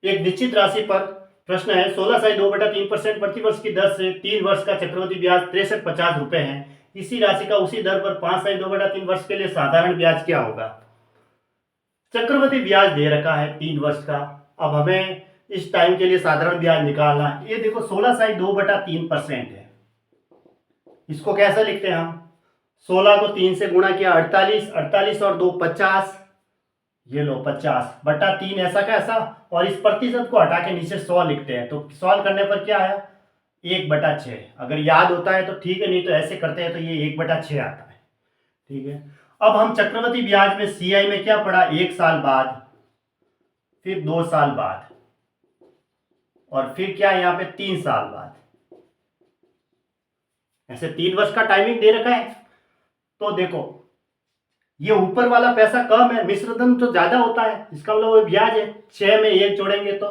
एक निश्चित राशि पर प्रश्न है 16/2/3% प्रतिवर्ष की दर से 3 वर्ष का चक्रवृद्धि ब्याज 6350 रुपए है। इसी राशि का उसी दर पर 5/2/3 वर्ष के लिए साधारण ब्याज क्या होगा। चक्रवृद्धि ब्याज दे रखा है 3 वर्ष का। अब हमें इस टाइम के लिए साधारण ब्याज निकालना है। ये देखो 16/2/3% है। इसको कैसे लिखते हैं हम, 16 को 3 से गुणा किया 48, 48 और 2 50, ये लो 50/3 ऐसा कैसा, और इस प्रतिशत को हटा के नीचे 100 लिखते हैं। तो सॉल्व करने पर क्या आया 1/6। अगर याद होता है तो ठीक है, नहीं तो ऐसे करते हैं तो ये 1/6 आता है। ठीक है, अब हम चक्रवृद्धि ब्याज में सीआई में क्या पढ़ा, 1 साल बाद, फिर 2 साल बाद, और फिर क्या यहाँ पे 3 साल बाद। ऐसे 3 वर्ष का टाइमिंग दे रखा है। तो देखो ये ऊपर वाला पैसा कम है, मिश्र धन तो ज्यादा होता है, इसका मतलब वो ब्याज है। 6 में 1 जोड़ेंगे तो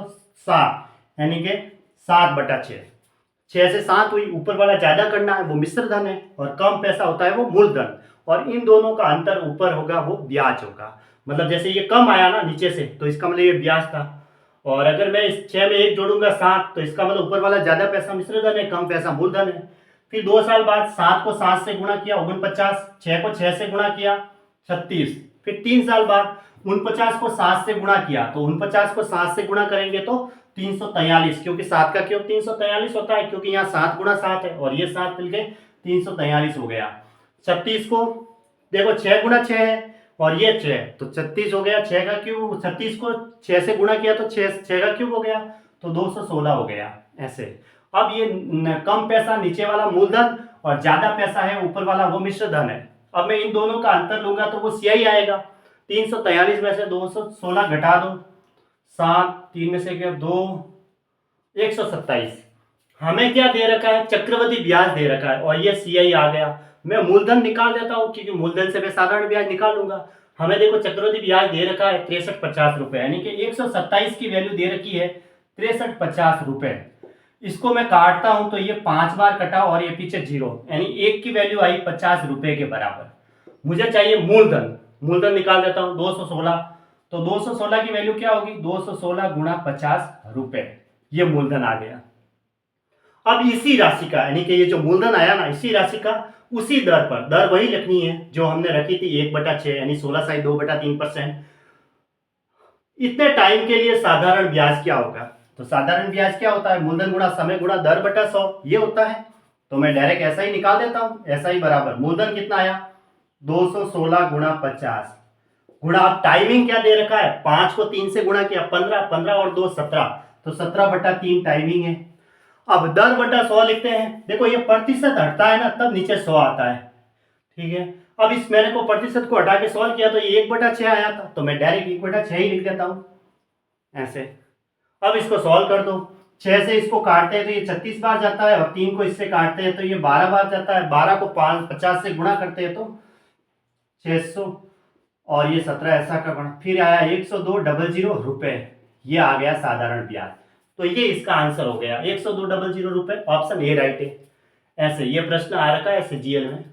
7, यानी कि 7/6। 6 से 7 हुई, ऊपर वाला ज्यादा करना है वो मिश्र धन है, और कम पैसा होता है वो मूलधन, और इन दोनों का अंतर ऊपर होगा वो ब्याज होगा। मतलब जैसे ये कम आया ना नीचे से, तो इसका मतलब ये ब्याज था। और अगर मैं इस 6 में 1 जोड़ूंगा 7, तो इसका मतलब ऊपर वाला ज्यादा पैसा मिश्र धन है, कम पैसा मूलधन है। फिर 2 साल बाद 7 को 7 से गुणा किया 49, 6 को 6 से गुणा किया 36। फिर 3 साल बाद 49 को 7 से गुणा किया, तो 49 को 7 से गुणा करेंगे तो 343, क्योंकि 7 का क्यूब 343 होता है, क्योंकि यहाँ 7 गुणा 7 है, और ये 7 मिलके 343 हो गया। 36 को देखो 6 गुणा 6 है, और ये 6, तो 36 हो गया। 6 का क्यूब 36 को 6 से गुणा किया तो 6 का क्यूब हो गया, तो 216 हो गया। ऐसे अब ये कम पैसा नीचे वाला मूलधन, और ज्यादा पैसा है ऊपर वाला वो मिश्र धन है। अब मैं इन दोनों का अंतर लूंगा तो वो सीआई आएगा। 343 में से 216 घटा दो, 7, 3 में से क्या 2, 127। हमें क्या दे रखा है, चक्रवृद्धि ब्याज दे रखा है, और ये सीआई आ गया। मैं मूलधन निकाल देता हूँ, क्योंकि मूलधन से मैं साधारण ब्याज निकाल लूंगा। हमें देखो चक्रवृद्धि ब्याज दे रखा है 6350 रुपए, यानी कि 127 की वैल्यू दे रखी है 6350 रुपए। इसको मैं काटता हूं तो ये 5 बार कटा, और ये पीछे 0, यानी 1 की वैल्यू आई 50 रुपए के बराबर। मुझे चाहिए मूलधन, मूलधन निकाल देता हूं 216। तो 216 की वैल्यू क्या होगी, 216 गुणा 50 रुपए, ये मूलधन आ गया। अब इसी राशि का, यानी कि ये जो मूलधन आया ना, इसी राशि का उसी दर पर, दर वही लिखनी है जो हमने रखी थी 1/6, यानी 16/2/3%। इतने टाइम के लिए साधारण ब्याज क्या होगा। तो साधारण ब्याज क्या होता है, मूलधन गुणा समय गुणा दर बटा 100, ये होता है। तो मैं डायरेक्ट ऐसा ही निकाल देता हूं, ऐसा ही बराबर मूलधन कितना आया 216 गुणा 50 गुणा, अब टाइमिंग क्या दे रखा है, 5 को 3 से गुणा किया 15, 15 और 2 17, तो 17/3 टाइमिंग है। अब दर बटा 100 लिखते हैं। देखो ये प्रतिशत हटता है ना, तब नीचे 100 आता है। ठीक है, अब इस मैंने को प्रतिशत को हटा के सॉल्व किया तो ये 1/6 आया था, तो मैं डायरेक्ट 1/6 ही लिख देता हूं ऐसे। अब इसको सॉल्व कर दो, 6 से इसको काटते हैं तो ये 36 बार जाता है, और 3 को इससे काटते हैं तो ये 12 बार जाता है। 12 को 50 से गुणा करते हैं तो 600, और ये 17 ऐसा का बना। फिर आया 102,000 रुपए, ये आ गया साधारण ब्याज। तो ये इसका आंसर हो गया 102,000 रुपए, ऑप्शन ए राइट है। ऐसे ये प्रश्न आ रखा है ऐसे जीएल में।